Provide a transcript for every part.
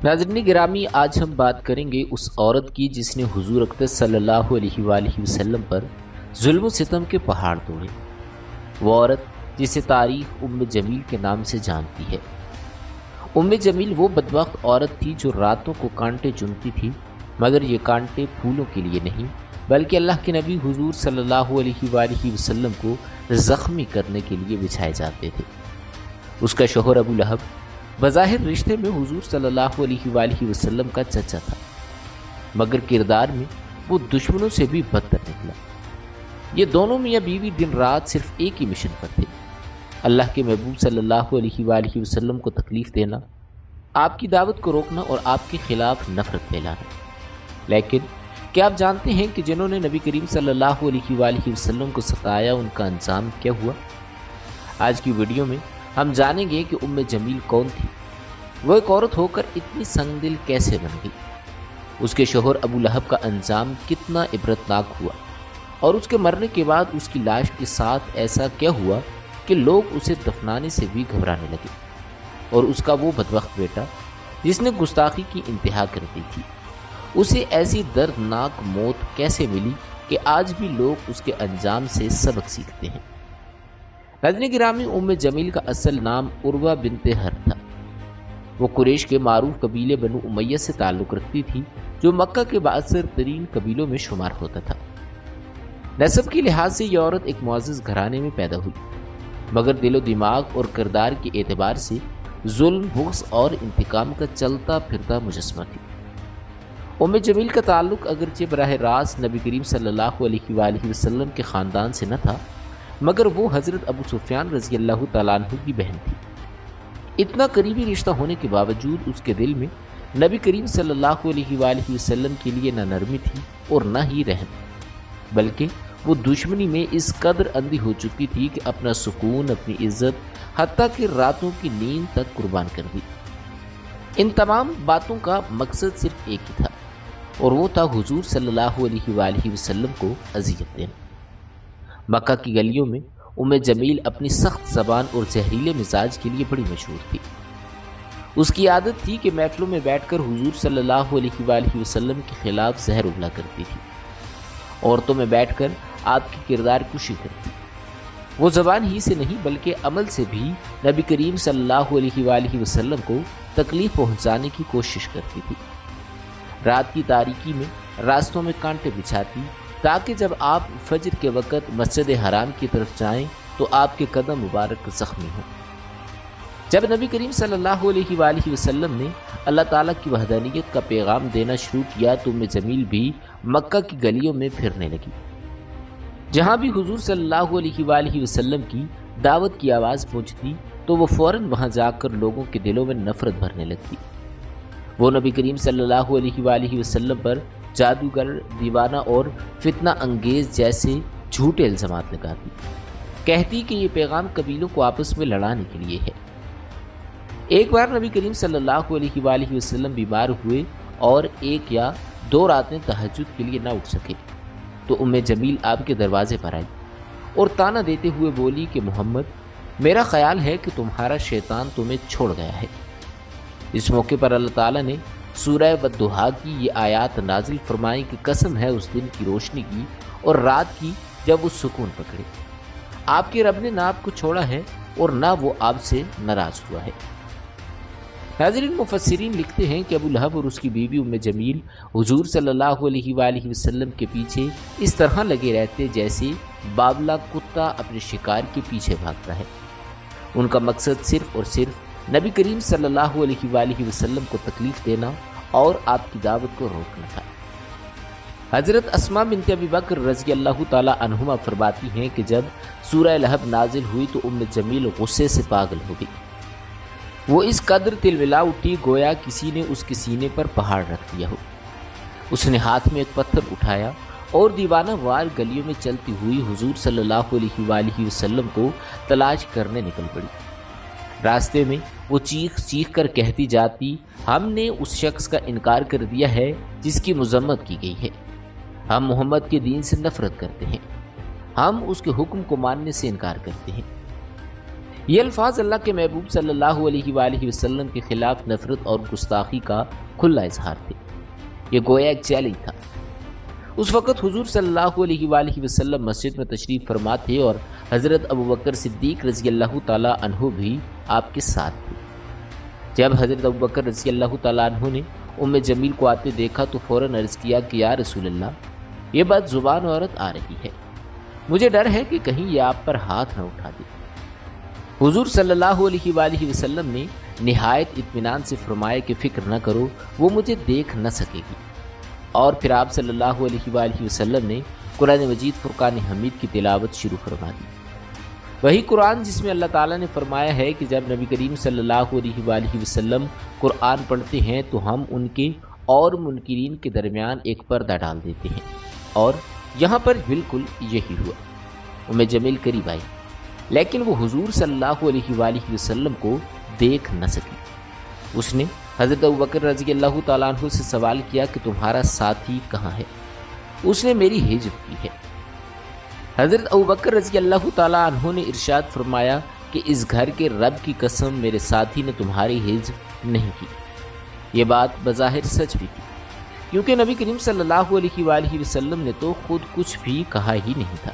ناظرین گرامی، آج ہم بات کریں گے اس عورت کی جس نے حضور اقدس صلی اللہ علیہ وآلہ وسلم پر ظلم و ستم کے پہاڑ توڑے۔ وہ عورت جسے تاریخ ام جمیل کے نام سے جانتی ہے۔ ام جمیل وہ بدبخت عورت تھی جو راتوں کو کانٹے چنتی تھی، مگر یہ کانٹے پھولوں کے لیے نہیں بلکہ اللہ کے نبی حضور صلی اللہ علیہ وآلہ وسلم کو زخمی کرنے کے لیے بچھائے جاتے تھے۔ اس کا شوہر ابو لہب بظاہر رشتے میں حضور صلی اللہ علیہ وآلہ وسلم کا چچا تھا، مگر کردار میں وہ دشمنوں سے بھی بدتر نکلا۔ یہ دونوں میاں بیوی دن رات صرف ایک ہی مشن پر تھے، اللہ کے محبوب صلی اللہ علیہ وآلہ وسلم کو تکلیف دینا، آپ کی دعوت کو روکنا اور آپ کے خلاف نفرت پھیلانا۔ لیکن کیا آپ جانتے ہیں کہ جنہوں نے نبی کریم صلی اللہ علیہ وآلہ وسلم کو ستایا ان کا انجام کیا ہوا؟ آج کی ویڈیو میں ہم جانیں گے کہ ام جمیل کون تھی، وہ ایک عورت ہو کر اتنی سنگ دل کیسے بن گئی، اس کے شوہر ابو لہب کا انجام کتنا عبرتناک ہوا، اور اس کے مرنے کے بعد اس کی لاش کے ساتھ ایسا کیا ہوا کہ لوگ اسے دفنانے سے بھی گھبرانے لگے، اور اس کا وہ بدبخت بیٹا جس نے گستاخی کی انتہا کر دی تھی، اسے ایسی دردناک موت کیسے ملی کہ آج بھی لوگ اس کے انجام سے سبق سیکھتے ہیں۔ ناظرین گرامی، ام جمیل کا اصل نام عروہ بنت ہر تھا۔ وہ قریش کے معروف قبیلے بنو امیہ سے تعلق رکھتی تھی، جو مکہ کے بااثر ترین قبیلوں میں شمار ہوتا تھا۔ نسب کے لحاظ سے یہ عورت ایک معزز گھرانے میں پیدا ہوئی، مگر دل و دماغ اور کردار کے اعتبار سے ظلم، بغض اور انتقام کا چلتا پھرتا مجسمہ تھی۔ ام جمیل کا تعلق اگرچہ براہ راست نبی کریم صلی اللہ علیہ وآلہ وسلم کے خاندان سے نہ تھا، مگر وہ حضرت ابو سفیان رضی اللہ تعالیٰ عنہ کی بہن تھی۔ اتنا قریبی رشتہ ہونے کے باوجود اس کے دل میں نبی کریم صلی اللہ علیہ وآلہ وسلم کے لیے نہ نرمی تھی اور نہ ہی رحم، بلکہ وہ دشمنی میں اس قدر اندھی ہو چکی تھی کہ اپنا سکون، اپنی عزت، حتیٰ کہ راتوں کی نیند تک قربان کر دی۔ ان تمام باتوں کا مقصد صرف ایک ہی تھا، اور وہ تھا حضور صلی اللہ علیہ وآلہ وسلم کو اذیت دینا۔ مکہ کی گلیوں میں ام جمیل اپنی سخت زبان اور زہریلے مزاج کے لیے بڑی مشہور تھی۔ اس کی عادت تھی کہ محفلوں میں بیٹھ کر حضور صلی اللہ علیہ وآلہ وسلم کے خلاف زہر اگلا کرتی تھی، عورتوں میں بیٹھ کر آپ کی کردار کشی کرتی۔ وہ زبان ہی سے نہیں بلکہ عمل سے بھی نبی کریم صلی اللہ علیہ وآلہ وسلم کو تکلیف پہنچانے کی کوشش کرتی تھی۔ رات کی تاریکی میں راستوں میں کانٹے بچھاتی تاکہ جب آپ فجر کے وقت مسجد حرام کی طرف جائیں تو آپ کے قدم مبارک زخمی ہوں۔ جب نبی کریم صلی اللہ علیہ وآلہ وسلم نے اللہ تعالیٰ کی وحدانیت کا پیغام دینا شروع کیا تو ام جمیل بھی مکہ کی گلیوں میں پھرنے لگی۔ جہاں بھی حضور صلی اللہ علیہ وآلہ وسلم کی دعوت کی آواز پہنچتی تو وہ فوراً وہاں جا کر لوگوں کے دلوں میں نفرت بھرنے لگتی۔ وہ نبی کریم صلی اللہ علیہ وآلہ وسلم پر جادوگر، دیوانہ اور فتنہ انگیز جیسے جھوٹے الزامات لگاتی، کہتی کہ یہ پیغام قبیلوں کو آپس میں لڑانے کے لیے ہے۔ ایک بار نبی کریم صلی اللہ علیہ وآلہ وسلم بیمار ہوئے اور 1 یا 2 راتیں تہجد کے لیے نہ اٹھ سکے تو ام جمیل آپ کے دروازے پر آئی اور طعنہ دیتے ہوئے بولی کہ محمد، میرا خیال ہے کہ تمہارا شیطان تمہیں چھوڑ گیا ہے۔ اس موقع پر اللہ تعالیٰ نے سورہ والضحیٰ کی یہ آیات نازل فرمائی کہ قسم ہے اس دن کی روشنی کی اور رات کی جب وہ سکون پکڑے، آپ کے رب نے نہ آپ کو چھوڑا ہے اور نہ وہ آپ سے ناراض ہوا ہے۔ ناظرین، مفسرین لکھتے ہیں کہ ابو لہب اور اس کی بیوی ام جمیل حضور صلی اللہ علیہ وآلہ وسلم کے پیچھے اس طرح لگے رہتے جیسے باولا کتا اپنے شکار کے پیچھے بھاگتا ہے۔ ان کا مقصد صرف اور صرف نبی کریم صلی اللہ علیہ وآلہ وسلم کو تکلیف دینا اور آپ کی دعوت کو روکنا تھا۔ حضرت اسماء بنت ابی بکر رضی اللہ تعالی عنہما فرماتی ہیں کہ جب سورہ لہب نازل ہوئی تو ام جمیل غصے سے پاگل ہو گئی۔ وہ اس قدر تلملا اٹھی گویا کسی نے اس کے سینے پر پہاڑ رکھ دیا ہو۔ اس نے ہاتھ میں ایک پتھر اٹھایا اور دیوانہ وار گلیوں میں چلتی ہوئی حضور صلی اللہ علیہ وآلہ وسلم کو تلاش کرنے نکل پڑی۔ راستے میں وہ چیخ چیخ کر کہتی جاتی، ہم نے اس شخص کا انکار کر دیا ہے جس کی مذمت کی گئی ہے، ہم محمد کے دین سے نفرت کرتے ہیں، ہم اس کے حکم کو ماننے سے انکار کرتے ہیں، یہ الفاظ اللہ کے محبوب صلی اللہ علیہ وآلہ وسلم کے خلاف نفرت اور گستاخی کا کھلا اظہار تھے۔ یہ گویا ایک چیلنج تھا۔ اس وقت حضور صلی اللہ علیہ وآلہ وسلم مسجد میں تشریف فرما تھے اور حضرت ابوبکر صدیق رضی اللہ تعالیٰ عنہ بھی آپ کے ساتھ تھے۔ جب حضرت ابوبکر رضی اللہ تعالیٰ عنہ نے ام جمیل کو آتے دیکھا تو فوراً عرض کیا کہ یا رسول اللہ، یہ بات زبان عورت آ رہی ہے، مجھے ڈر ہے کہ کہیں یہ آپ پر ہاتھ نہ اٹھا دے۔ حضور صلی اللہ علیہ وآلہ وسلم نے نہایت اطمینان سے فرمایا کہ فکر نہ کرو، وہ مجھے دیکھ نہ سکے گی۔ اور پھر آپ صلی اللہ علیہ وآلہ وسلم نے قرآن مجید فرقان حمید کی تلاوت شروع فرما دی۔ وہی قرآن جس میں اللہ تعالیٰ نے فرمایا ہے کہ جب نبی کریم صلی اللہ علیہ وآلہ وسلم قرآن پڑھتے ہیں تو ہم ان کے اور منکرین کے درمیان ایک پردہ ڈال دیتے ہیں، اور یہاں پر بالکل یہی ہوا۔ ام جمیل قریب آئی، لیکن وہ حضور صلی اللہ علیہ وآلہ وسلم کو دیکھ نہ سکی۔ اس نے حضرت ابوبکر رضی اللہ تعالیٰ عنہ سے سوال کیا کہ تمہارا ساتھی کہاں ہے؟ اس نے میری ہجر کی ہے۔ حضرت ابوبکر رضی اللہ تعالیٰ عنہ نے ارشاد فرمایا کہ اس گھر کے رب کی قسم میرے ساتھی نے تمہاری ہجر نہیں کی۔ یہ بات بظاہر سچ بھی تھی، کیونکہ نبی کریم صلی اللہ علیہ وآلہ وسلم نے تو خود کچھ بھی کہا ہی نہیں تھا۔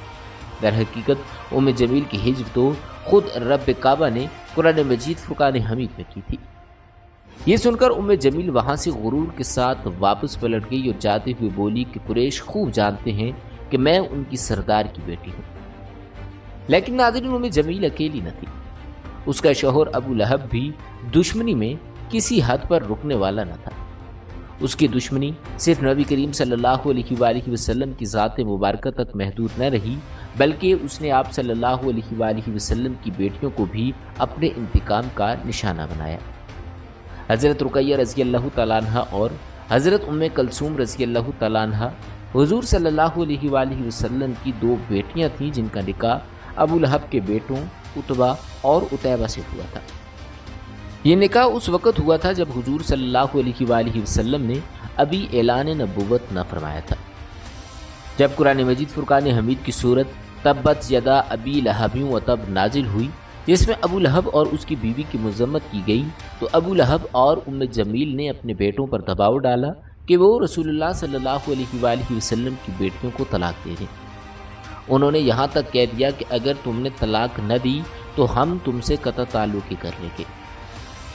در حقیقت ام جمیل کی ہجر تو خود رب کعبہ نے قرآن مجید فرقان حمید میں کی تھی۔ یہ سن کر ام جمیل وہاں سے غرور کے ساتھ واپس پلٹ گئی اور جاتے ہوئے بولی کہ قریش خوب جانتے ہیں کہ میں ان کی سردار کی بیٹی ہوں۔ لیکن ناظرین، ام جمیل اکیلی نہ تھی، اس کا شوہر ابو لہب بھی دشمنی میں کسی حد پر رکنے والا نہ تھا۔ اس کی دشمنی صرف نبی کریم صلی اللہ علیہ وآلہ وسلم کی ذات مبارکہ تک محدود نہ رہی، بلکہ اس نے آپ صلی اللہ علیہ وآلہ وسلم کی بیٹیوں کو بھی اپنے انتقام کا نشانہ بنایا۔ حضرت رقیہ رضی اللہ تعالیٰ عنہ اور حضرت ام کلثوم رضی اللہ تعالیٰ عنہ حضور صلی اللہ علیہ وآلہ وسلم کی دو بیٹیاں تھیں جن کا نکاح ابو لہب کے بیٹوں عتبہ اور عتیبہ سے ہوا تھا۔ یہ نکاح اس وقت ہوا تھا جب حضور صلی اللہ علیہ وآلہ وسلم نے ابھی اعلان نبوت نہ فرمایا تھا۔ جب قرآن مجید فرقان حمید کی صورت تبت یدا ابی لہب وتب نازل ہوئی، جس میں ابو لہب اور اس کی بیوی کی مذمت کی گئی، تو ابو لہب اور ام جمیل نے اپنے بیٹوں پر دباؤ ڈالا کہ وہ رسول اللہ صلی اللہ علیہ وآلہ وسلم کی بیٹیوں کو طلاق دے دیں۔ انہوں نے یہاں تک کہہ دیا کہ اگر تم نے طلاق نہ دی تو ہم تم سے قطع تعلق ہی کر لیں گے۔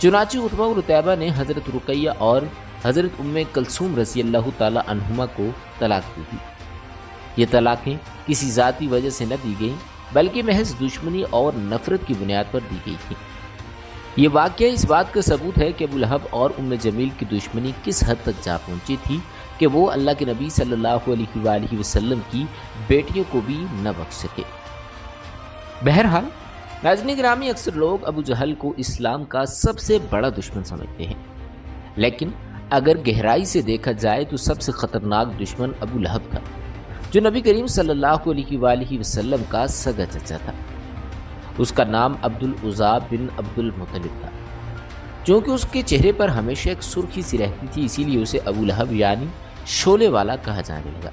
چنانچہ عتبہ اور عتیبہ نے حضرت رقیہ اور حضرت ام کلثوم رضی اللہ تعالی عنہما کو طلاق دی تھی۔ یہ طلاقیں کسی ذاتی وجہ سے نہ دی گئیں، بلکہ محض دشمنی اور نفرت کی بنیاد پر دی گئی تھی۔ یہ واقعہ اس بات کا ثبوت ہے کہ ابو لہب اور ام جمیل کی دشمنی کس حد تک جا پہنچی تھی کہ وہ اللہ کے نبی صلی اللہ علیہ وآلہ وسلم کی بیٹیوں کو بھی نہ بخش سکے۔ بہرحال ناظرین گرامی، اکثر لوگ ابو جہل کو اسلام کا سب سے بڑا دشمن سمجھتے ہیں، لیکن اگر گہرائی سے دیکھا جائے تو سب سے خطرناک دشمن ابو لہب تھا، جو نبی کریم صلی اللہ علیہ وآلہ وسلم کا سگا چچا تھا۔ اس کا نام عبد العزیٰ بن عبد المطلب تھا۔ چونکہ اس کے چہرے پر ہمیشہ ایک سرخی سی رہتی تھی، اسی لیے اسے ابو لہب یعنی شعلے والا کہا جانے لگا۔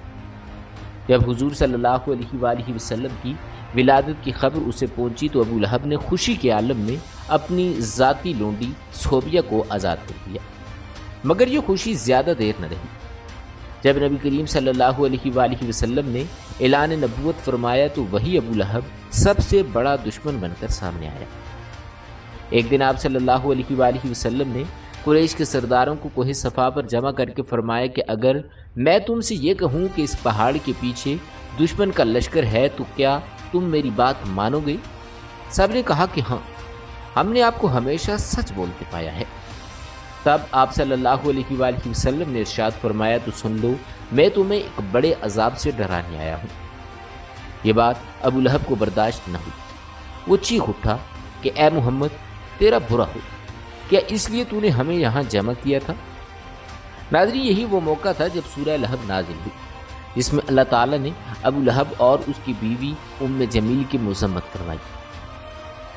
جب حضور صلی اللہ علیہ وآلہ وسلم کی ولادت کی خبر اسے پہنچی تو ابو لہب نے خوشی کے عالم میں اپنی ذاتی لونڈی صوبیہ کو آزاد کر دیا، مگر یہ خوشی زیادہ دیر نہ رہی۔ جب نبی کریم صلی اللہ علیہ وآلہ وسلم نے اعلان نبوت فرمایا تو وہی ابو لہب سب سے بڑا دشمن بن کر سامنے آیا۔ ایک دن آپ صلی اللہ علیہ وآلہ وسلم نے قریش کے سرداروں کو کوہ صفا پر جمع کر کے فرمایا کہ اگر میں تم سے یہ کہوں کہ اس پہاڑ کے پیچھے دشمن کا لشکر ہے تو کیا تم میری بات مانو گے؟ سب نے کہا کہ ہاں، ہم نے آپ کو ہمیشہ سچ بولتے پایا ہے۔ تب آپ صلی اللہ علیہ وآلہ وسلم نے ارشاد فرمایا تو سن لو، میں تمہیں ایک بڑے عذاب سے ڈرانے آیا ہوں۔ یہ بات ابو لہب کو برداشت نہ ہوئی، وہ چیخ اٹھا کہ اے محمد، تیرا برا ہو، کیا اس لیے تو نے ہمیں یہاں جمع کیا تھا؟ ناظرین، یہی وہ موقع تھا جب سورہ لہب نازل ہوئی، جس میں اللہ تعالیٰ نے ابو لہب اور اس کی بیوی ام جمیل کی مذمت فرمائی۔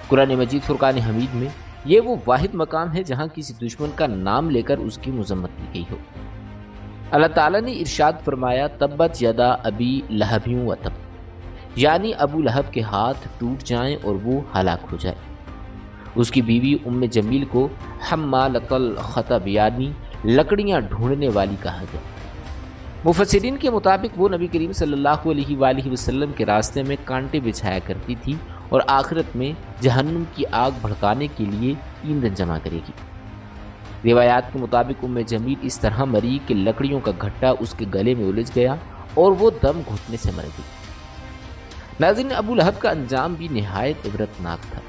قرآن مجید فرقان حمید میں یہ وہ واحد مقام ہے جہاں کسی دشمن کا نام لے کر اس کی مذمت کی گئی ہو۔ اللہ تعالیٰ نے ارشاد فرمایا تبت یدا ابی لہب وتب، یعنی ابو لہب کے ہاتھ ٹوٹ جائیں اور وہ ہلاک ہو جائے۔ اس کی بیوی ام جمیل کو حمالۃ الحطب یعنی لکڑیاں ڈھونڈنے والی کہا گیا۔ مفسرین کے مطابق وہ نبی کریم صلی اللہ علیہ وآلہ وسلم کے راستے میں کانٹے بچھایا کرتی تھی اور آخرت میں جہنم کی آگ بھڑکانے کے لیے ایندھن جمع کرے گی۔ روایات کے مطابق ام جمیل اس طرح مری کہ لکڑیوں کا گھٹا اس کے گلے میں الجھ گیا اور وہ دم گھٹنے سے مر گئی۔ ناظرین، ابو لہب کا انجام بھی نہایت عبرتناک تھا۔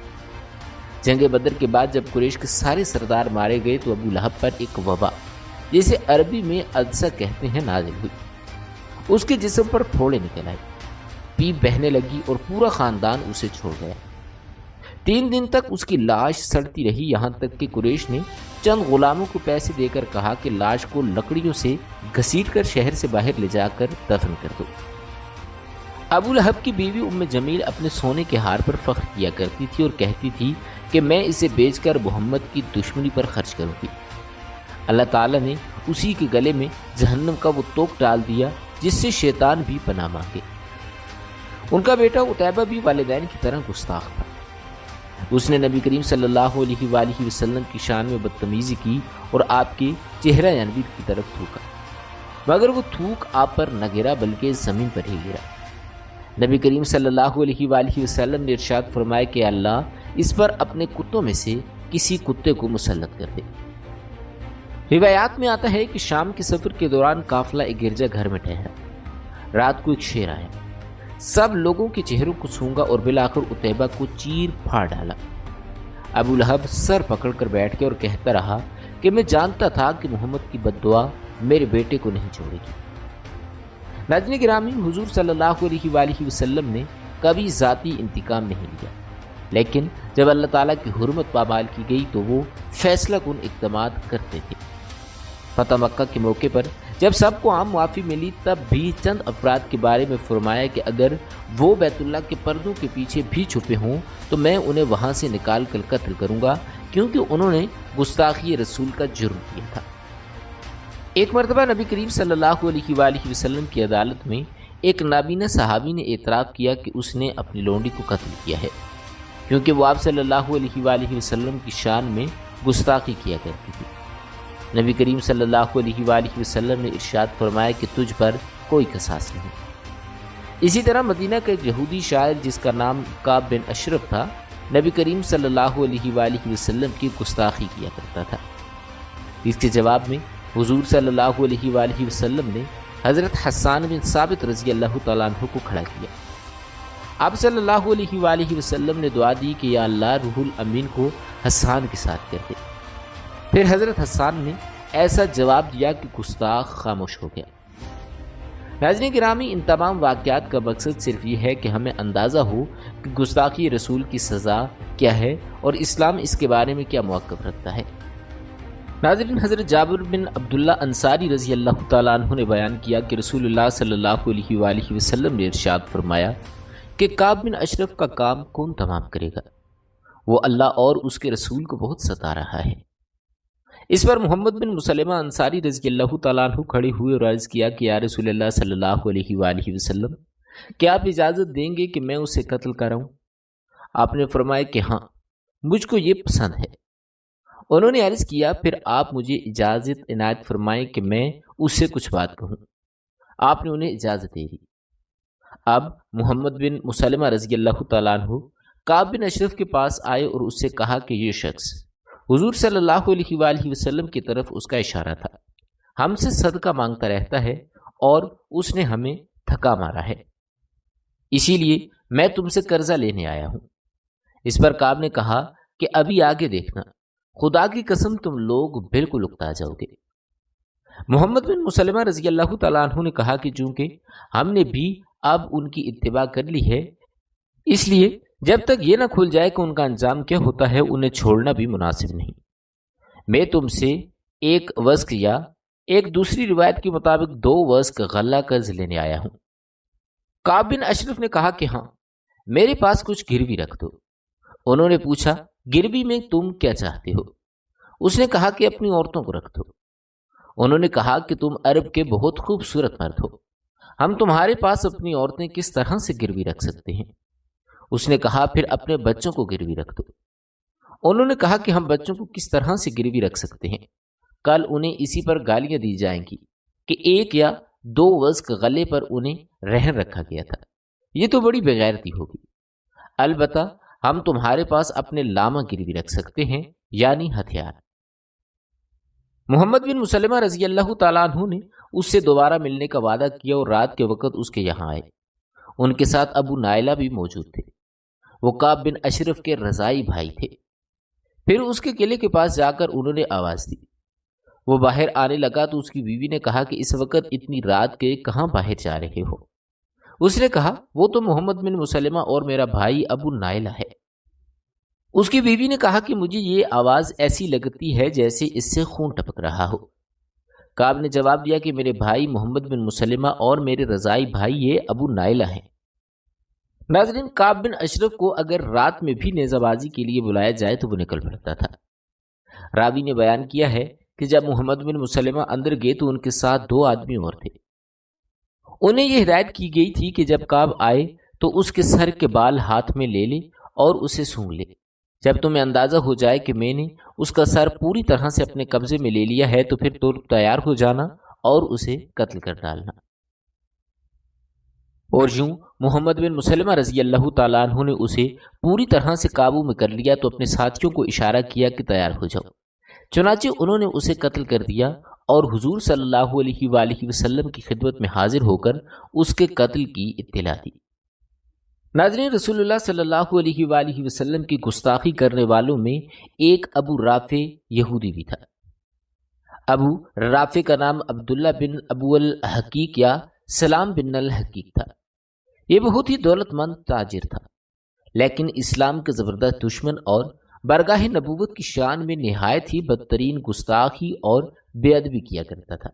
جنگ بدر کے بعد جب قریش کے سارے سردار مارے گئے تو ابو لہب پر ایک وبا، جسے عربی میں عدسہ کہتے ہیں، نازل ہوئی۔ اس کے جسم پر پھوڑے نکل آئے، پیپ بہنے لگی اور پورا خاندان اسے چھوڑ گیا۔ 3 دن تک اس کی لاش سڑتی رہی، یہاں تک کہ قریش نے چند غلاموں کو پیسے دے کر کہا کہ لاش کو لکڑیوں سے گھسیٹ کر شہر سے باہر لے جا کر دفن کر دو۔ ابو لہب کی بیوی ام جمیل اپنے سونے کے ہار پر فخر کیا کرتی تھی اور کہتی تھی کہ میں اسے بیچ کر محمد کی دشمنی پر خرچ کروں گی۔ اللہ تعالیٰ نے اسی کے گلے میں جہنم کا وہ توق ڈال دیا جس سے شیطان بھی پناہ مانگے۔ ان کا بیٹا عتیبہ بھی والدین کی طرح گستاخ تھا۔ اس نے نبی کریم صلی اللہ علیہ وآلہ وسلم کی شان میں بدتمیزی کی اور آپ کے چہرہ انور کی طرف تھوکا، مگر وہ تھوک آپ پر نہ گرا بلکہ زمین پر ہی گرا۔ نبی کریم صلی اللہ علیہ وآلہ وسلم نے ارشاد فرمایا کہ اللہ اس پر اپنے کتوں میں سے کسی کتے کو مسلط کر دے۔ روایات میں آتا ہے کہ شام کے سفر کے دوران قافلہ ایک گرجا گھر میں ٹھہرا۔ رات کو ایک شیر آیا، سب لوگوں کے چہروں کو سونگا اور بالآخر عتیبہ کو چیر پھاڑ ڈالا۔ ابو لہب سر پکڑ کر بیٹھ گیا اور کہتا رہا کہ میں جانتا تھا کہ محمد کی بد دعا میرے بیٹے کو نہیں چھوڑے گی۔ ناظرین گرامی، حضور صلی اللہ علیہ وآلہ وسلم نے کبھی ذاتی انتقام نہیں لیا، لیکن جب اللہ تعالیٰ کی حرمت پامال کی گئی تو وہ فیصلہ کن اقدامات کرتے تھے۔ فتح مکہ کے موقع پر جب سب کو عام معافی ملی تب بھی چند افراد کے بارے میں فرمایا کہ اگر وہ بیت اللہ کے پردوں کے پیچھے بھی چھپے ہوں تو میں انہیں وہاں سے نکال کر قتل کروں گا، کیونکہ انہوں نے گستاخی رسول کا جرم کیا تھا۔ ایک مرتبہ نبی کریم صلی اللہ علیہ وآلہ وسلم کی عدالت میں ایک نابینا صحابی نے اعتراف کیا کہ اس نے اپنی لونڈی کو قتل کیا ہے، کیونکہ وہ آپ صلی اللہ علیہ وآلہ وسلم کی شان میں گستاخی کیا کرتی تھی۔ نبی کریم صلی اللہ علیہ وآلہ وسلم نے ارشاد فرمایا کہ تجھ پر کوئی قصاص نہیں۔ اسی طرح مدینہ کا ایک یہودی شاعر جس کا نام کعب بن اشرف تھا، نبی کریم صلی اللہ علیہ وآلہ وسلم کی گستاخی کیا کرتا تھا۔ اس کے جواب میں حضور صلی اللہ علیہ وآلہ وسلم نے حضرت حسان بن ثابت رضی اللہ تعالیٰ عنہ کو کھڑا کیا۔ آپ صلی اللہ علیہ وآلہ وسلم نے دعا دی کہ یا اللہ روح الامین کو حسان کے ساتھ کر دے۔ پھر حضرت حسان نے ایسا جواب دیا کہ گستاخ خاموش ہو گیا۔ ناظرین گرامی، ان تمام واقعات کا مقصد صرف یہ ہے کہ ہمیں اندازہ ہو کہ گستاخی رسول کی سزا کیا ہے اور اسلام اس کے بارے میں کیا موقف رکھتا ہے۔ ناظرین، حضرت جابر بن عبداللہ انصاری رضی اللہ تعالیٰ عنہ نے بیان کیا کہ رسول اللہ صلی اللہ علیہ وآلہ وسلم نے ارشاد فرمایا کہ کعب بن اشرف کا کام کون تمام کرے گا؟ وہ اللہ اور اس کے رسول کو بہت ستا رہا ہے۔ اس پر محمد بن مسلمہ انصاری رضی اللہ تعالیٰ عنہ کھڑے ہوئے اور عرض کیا کہ یا رسول اللہ صلی اللہ علیہ وآلہ وسلم، کیا آپ اجازت دیں گے کہ میں اسے قتل کراؤں؟ آپ نے فرمایا کہ ہاں، مجھ کو یہ پسند ہے۔ انہوں نے عرض کیا پھر آپ مجھے اجازت عنایت فرمائیں کہ میں اس سے کچھ بات کہوں۔ آپ نے انہیں اجازت دے دی۔ اب محمد بن مسلمہ رضی اللہ تعالیٰ عنہ کعب بن اشرف کے پاس آئے اور اس سے کہا کہ یہ شخص حضور صلی اللہ علیہ وآلہ وسلم کی طرف اس کا اشارہ تھا، ہم سے صدقہ مانگتا رہتا ہے اور اس نے ہمیں تھکا مارا ہے، اسی لیے میں تم سے قرضہ لینے آیا ہوں۔ اس پر کعب نے کہا کہ ابھی آگے دیکھنا، خدا کی قسم تم لوگ بالکل اکتا جاؤ گے۔ محمد بن مسلمہ رضی اللہ تعالیٰ عنہ نے کہا کہ چونکہ ہم نے بھی اب ان کی اتباع کر لی ہے، اس لیے جب تک یہ نہ کھل جائے کہ ان کا انجام کیا ہوتا ہے انہیں چھوڑنا بھی مناسب نہیں۔ میں تم سے ایک وسق یا ایک دوسری روایت کے مطابق 2 وسق غلہ قرض لینے آیا ہوں۔ کعب بن اشرف نے کہا کہ ہاں، میرے پاس کچھ گروی رکھ دو۔ انہوں نے پوچھا گروی میں تم کیا چاہتے ہو؟ اس نے کہا کہ اپنی عورتوں کو رکھ دو۔ انہوں نے کہا کہ تم عرب کے بہت خوبصورت مرد ہو، ہم تمہارے پاس اپنی عورتیں کس طرح سے گروی رکھ سکتے ہیں؟ اس نے کہا پھر اپنے بچوں کو گروی رکھ دو۔ انہوں نے کہا کہ ہم بچوں کو کس طرح سے گروی رکھ سکتے ہیں؟ کل انہیں اسی پر گالیاں دی جائیں گی کہ 1 یا 2 وزق غلے پر انہیں رہن رکھا گیا تھا۔ یہ تو بڑی بغیرتی ہوگی۔ البتہ ہم تمہارے پاس اپنے لاما گروی رکھ سکتے ہیں، یعنی ہتھیار۔ محمد بن مسلمہ رضی اللہ تعالیٰ عنہ نے اس سے دوبارہ ملنے کا وعدہ کیا اور رات کے وقت اس کے یہاں آئے۔ ان کے ساتھ ابو نائلہ بھی موجود تھے۔ وہ کعب بن اشرف کے رضائی بھائی تھے۔ پھر اس کے قلعے کے پاس جا کر انہوں نے آواز دی۔ وہ باہر آنے لگا تو اس کی بیوی نے کہا کہ اس وقت اتنی رات کے کہاں باہر جا رہے ہو؟ اس نے کہا وہ تو محمد بن مسلمہ اور میرا بھائی ابو نائلہ ہے۔ اس کی بیوی نے کہا کہ مجھے یہ آواز ایسی لگتی ہے جیسے اس سے خون ٹپک رہا ہو۔ کعب نے جواب دیا کہ میرے بھائی محمد بن مسلمہ اور میرے رضائی بھائی یہ ابو نائلہ ہیں۔ ناظرین، کعب بن اشرف کو اگر رات میں بھی نیزہ بازی کے لیے بلایا جائے تو وہ نکل پڑتا تھا۔ راوی نے بیان کیا ہے کہ جب محمد بن مسلمہ اندر گئے تو ان کے ساتھ 2 آدمی اور تھے۔ انہیں یہ ہدایت کی گئی تھی کہ جب کعب آئے تو اس کے سر کے بال ہاتھ میں لے لے اور اسے سونگھ لے۔ جب تمہیں اندازہ ہو جائے کہ میں نے اس کا سر پوری طرح سے اپنے قبضے میں لے لیا ہے تو پھر تو تیار ہو جانا اور اسے قتل کر ڈالنا۔ اور یوں محمد بن مسلمہ رضی اللہ تعالیٰ عنہ نے اسے پوری طرح سے قابو میں کر لیا تو اپنے ساتھیوں کو اشارہ کیا کہ تیار ہو جاؤ۔ چنانچہ انہوں نے اسے قتل کر دیا اور حضور صلی اللہ علیہ وآلہ وسلم کی خدمت میں حاضر ہو کر اس کے قتل کی اطلاع دی۔ ناظرین، رسول اللہ صلی اللہ علیہ وآلہ وسلم کی گستاخی کرنے والوں میں ایک ابو رافع یہودی بھی تھا۔ ابو رافع کا نام عبداللہ بن ابو الحقیق یا سلام بن الحقیق تھا۔ یہ بہت ہی دولت مند تاجر تھا، لیکن اسلام کے زبردست دشمن اور برگاہ نبوت کی شان میں نہایت ہی بدترین گستاخی اور بے ادبی کیا کرتا تھا۔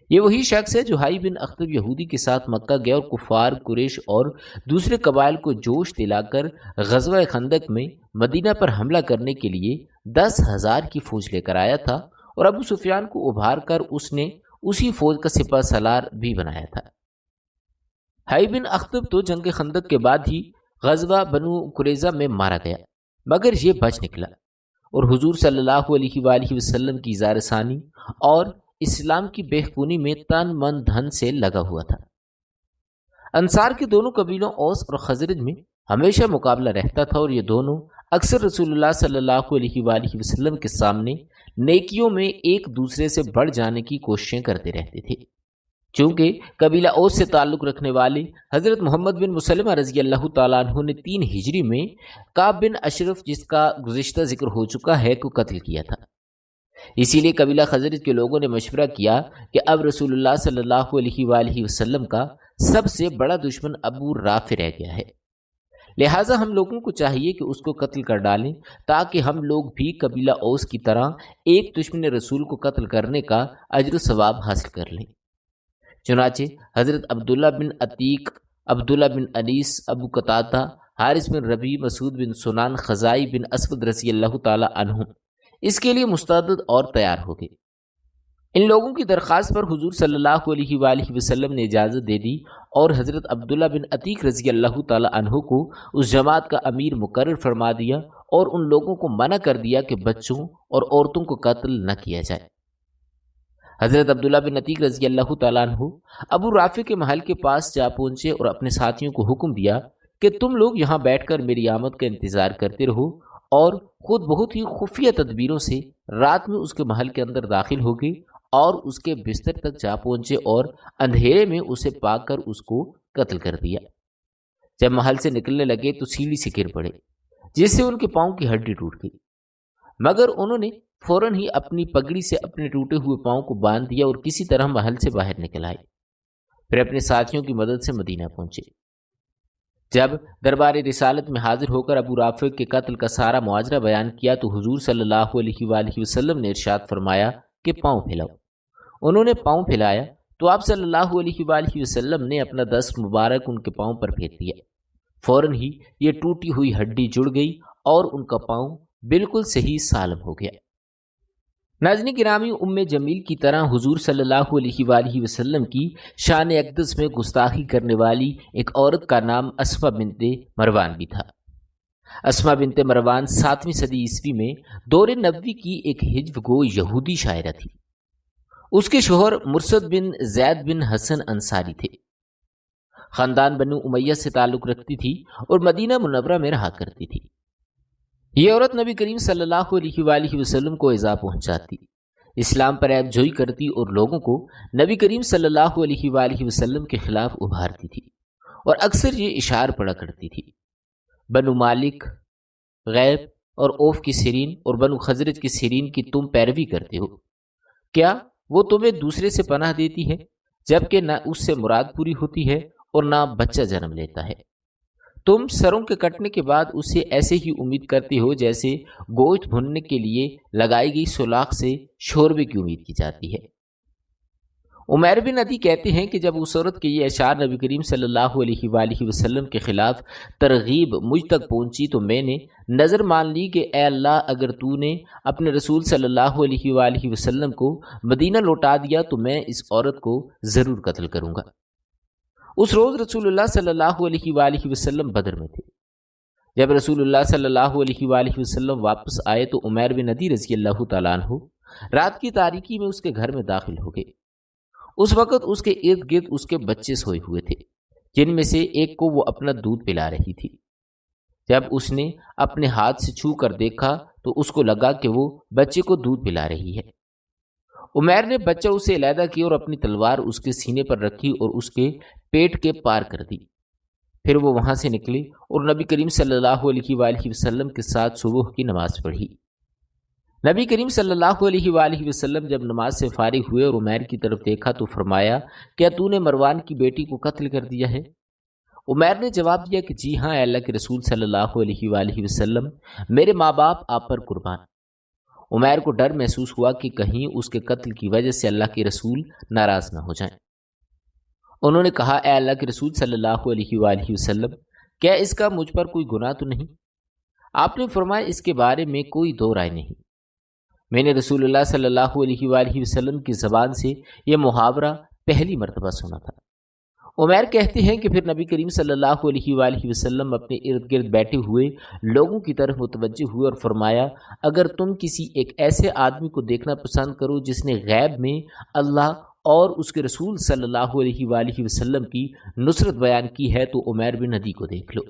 یہ وہی شخص ہے جو حائی بن اخطب یہودی کے ساتھ مکہ گیا اور کفار قریش اور دوسرے قبائل کو جوش دلا کر غزوہ خندق میں مدینہ پر حملہ کرنے کے لیے 10,000 کی فوج لے کر آیا تھا اور ابو سفیان کو ابھار کر اس نے اسی فوج کا سپہ سالار بھی بنایا تھا۔ حائی بن اخطب تو جنگ خندق کے بعد ہی غزوہ بنو قریظہ میں مارا گیا، مگر یہ بچ نکلا اور حضور صلی اللہ علیہ وآلہ وسلم کی اظہار ثانی اور اسلام کی بہبونی میں تن من دھن سے لگا ہوا تھا۔ انصار کے دونوں قبیلوں اوس اور خزرج میں ہمیشہ مقابلہ رہتا تھا اور یہ دونوں اکثر رسول اللہ صلی اللہ علیہ وآلہ وسلم کے سامنے نیکیوں میں ایک دوسرے سے بڑھ جانے کی کوششیں کرتے رہتے تھے۔ چونکہ قبیلہ اوس سے تعلق رکھنے والے حضرت محمد بن مسلمہ رضی اللہ تعالیٰ عنہ نے 3 ہجری میں کعب بن اشرف، جس کا گزشتہ ذکر ہو چکا ہے، کو قتل کیا تھا۔ اسی لیے قبیلہ خزرج کے لوگوں نے مشورہ کیا کہ اب رسول اللہ صلی اللہ علیہ وآلہ وسلم کا سب سے بڑا دشمن ابو رافع رہ گیا ہے، لہٰذا ہم لوگوں کو چاہیے کہ اس کو قتل کر ڈالیں تاکہ ہم لوگ بھی قبیلہ اوس کی طرح ایک دشمن رسول کو قتل کرنے کا اجر و ثواب حاصل کر لیں۔ چنانچہ حضرت عبداللہ بن عتیق، عبداللہ بن انیس، ابو قتادہ، حارث بن ربیع، مسعود بن سنان، خزائی بن اسود رضی اللہ تعالی عنہ اس کے لیے مستعد اور تیار ہو گئے۔ ان لوگوں کی درخواست پر حضور صلی اللہ علیہ وآلہ وسلم نے اجازت دے دی اور حضرت عبداللہ بن عتیق رضی اللہ تعالی عنہ کو اس جماعت کا امیر مقرر فرما دیا اور ان لوگوں کو منع کر دیا کہ بچوں اور عورتوں کو قتل نہ کیا جائے۔ حضرت عبداللہ بن عتیق رضی اللہ تعالیٰ عنہ ابو رافع کے محل کے پاس جا پہنچے اور اپنے ساتھیوں کو حکم دیا کہ تم لوگ یہاں بیٹھ کر میری آمد کا انتظار کرتے رہو، اور خود بہت ہی خفیہ تدبیروں سے رات میں اس کے محل کے اندر داخل ہو گئے اور اس کے بستر تک جا پہنچے اور اندھیرے میں اسے پا کر اس کو قتل کر دیا۔ جب محل سے نکلنے لگے تو سیڑھی سے گر پڑے، جس سے ان کے پاؤں کی ہڈی ٹوٹ گئی، مگر انہوں نے فوراً ہی اپنی پگڑی سے اپنے ٹوٹے ہوئے پاؤں کو باندھ دیا اور کسی طرح محل سے باہر نکل آئے۔ پھر اپنے ساتھیوں کی مدد سے مدینہ پہنچے۔ جب دربار رسالت میں حاضر ہو کر ابو رافع کے قتل کا سارا مواجرہ بیان کیا تو حضور صلی اللہ علیہ وآلہ وسلم نے ارشاد فرمایا کہ پاؤں پھیلاؤ۔ انہوں نے پاؤں پھیلایا تو آپ صلی اللہ علیہ وآلہ وسلم نے اپنا دست مبارک ان کے پاؤں پر پھیر دیا۔ فوراً ہی یہ ٹوٹی ہوئی ہڈی جڑ گئی اور ان کا پاؤں بالکل صحیح سالم ہو گیا۔ ناظرین گرامی، ام جمیل کی طرح حضور صلی اللہ علیہ وآلہ وسلم کی شان اقدس میں گستاخی کرنے والی ایک عورت کا نام اسمہ بنت مروان بھی تھا۔ اسما بنت مروان 7ویں صدی عیسوی میں دور نبوی کی ایک ہجو گو یہودی شاعرہ تھی۔ اس کے شوہر مرثد بن زید بن حسن انصاری تھے۔ خاندان بنو امیہ سے تعلق رکھتی تھی اور مدینہ منورہ میں رہا کرتی تھی۔ یہ عورت نبی کریم صلی اللہ علیہ وآلہ وسلم کو ایذا پہنچاتی، اسلام پر عیب جوئی کرتی اور لوگوں کو نبی کریم صلی اللہ علیہ وآلہ وسلم کے خلاف ابھارتی تھی، اور اکثر یہ اشعار پڑھا کرتی تھی: بنو مالک، غیب اور اوف کی سیرین اور بنو خزرج کی سیرین کی تم پیروی کرتے ہو، کیا وہ تمہیں دوسرے سے پناہ دیتی ہے جبکہ نہ اس سے مراد پوری ہوتی ہے اور نہ بچہ جنم لیتا ہے؟ تم سروں کے کٹنے کے بعد اسے ایسے ہی امید کرتے ہو جیسے گوشت بھوننے کے لیے لگائی گئی سلاخ سے شوربے کی امید کی جاتی ہے۔ عمیر بن عدی کہتے ہیں کہ جب اس عورت کے یہ اشعار نبی کریم صلی اللہ علیہ وآلہ وسلم کے خلاف ترغیب مجھ تک پہنچی تو میں نے نظر مان لی کہ اے اللہ، اگر تو نے اپنے رسول صلی اللہ علیہ وآلہ وسلم کو مدینہ لوٹا دیا تو میں اس عورت کو ضرور قتل کروں گا۔ اس روز رسول اللہ صلی اللہ علیہ وآلہ وسلم بدر میں تھے۔ جب رسول اللہ صلی اللہ علیہ وآلہ وسلم واپس آئے تو عمیر بن عدی رضی اللہ تعالیٰ عنہ رات کی تاریکی میں اس کے گھر میں داخل ہو گئے۔ اس وقت اس کے ارد گرد اس کے بچے سوئے ہوئے تھے، جن میں سے ایک کو وہ اپنا دودھ پلا رہی تھی۔ جب اس نے اپنے ہاتھ سے چھو کر دیکھا تو اس کو لگا کہ وہ بچے کو دودھ پلا رہی ہے۔ عمیر نے بچہ اسے علیحدہ کیا اور اپنی تلوار اس کے سینے پر رکھی اور اس کے پیٹ کے پار کر دی۔ پھر وہ وہاں سے نکلے اور نبی کریم صلی اللہ علیہ وآلہ وسلم کے ساتھ صبح کی نماز پڑھی۔ نبی کریم صلی اللہ علیہ وآلہ وسلم جب نماز سے فارغ ہوئے اور عمیر کی طرف دیکھا تو فرمایا، کیا تو نے مروان کی بیٹی کو قتل کر دیا ہے؟ عمیر نے جواب دیا کہ جی ہاں، اے اللہ کے رسول صلی اللہ علیہ وآلہ وسلم، میرے ماں باپ آپ پر قربان۔ عمیر کو ڈر محسوس ہوا کہ کہیں اس کے قتل کی وجہ سے اللہ کے رسول ناراض نہ ہو جائیں۔ انہوں نے کہا، اے اللہ کے رسول صلی اللہ علیہ وآلہ وسلم، کیا اس کا مجھ پر کوئی گناہ تو نہیں؟ آپ نے فرمایا، اس کے بارے میں کوئی دو رائے نہیں۔ میں نے رسول اللہ صلی اللہ علیہ وآلہ وسلم کی زبان سے یہ محاورہ پہلی مرتبہ سنا تھا۔ عمیر کہتے ہیں کہ پھر نبی کریم صلی اللہ علیہ وآلہ وسلم اپنے ارد گرد بیٹھے ہوئے لوگوں کی طرف متوجہ ہوئے اور فرمایا، اگر تم کسی ایک ایسے آدمی کو دیکھنا پسند کرو جس نے غیب میں اللہ اور اس کے رسول صلی اللہ علیہ وآلہ وسلم کی نصرت بیان کی ہے تو عمیر بن عدی کو دیکھ لو۔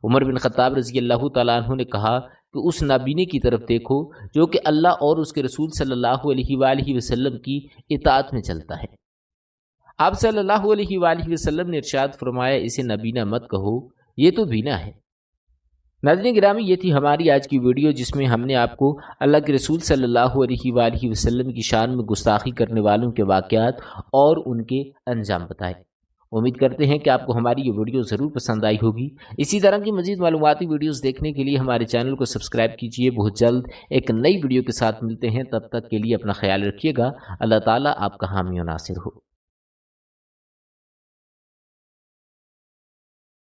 عمر بن خطاب رضی اللہ تعالیٰ عنہ نے کہا کہ اس نابینے کی طرف دیکھو جو کہ اللہ اور اس کے رسول صلی اللہ علیہ وآلہ وسلم کی اطاعت میں چلتا ہے۔ آپ صلی اللہ علیہ وآلہ وسلم نے ارشاد فرمایا، اسے نابینا مت کہو، یہ تو بینا ہے۔ ناظرین گرامی، یہ تھی ہماری آج کی ویڈیو جس میں ہم نے آپ کو اللہ کے رسول صلی اللہ علیہ وآلہ وسلم کی شان میں گستاخی کرنے والوں کے واقعات اور ان کے انجام بتائے۔ امید کرتے ہیں کہ آپ کو ہماری یہ ویڈیو ضرور پسند آئی ہوگی۔ اسی طرح کی مزید معلوماتی ویڈیوز دیکھنے کے لیے ہمارے چینل کو سبسکرائب کیجیے۔ بہت جلد ایک نئی ویڈیو کے ساتھ ملتے ہیں، تب تک کے لیے اپنا خیال رکھیے گا۔ اللہ تعالیٰ آپ کا حامی و ناصر ہو۔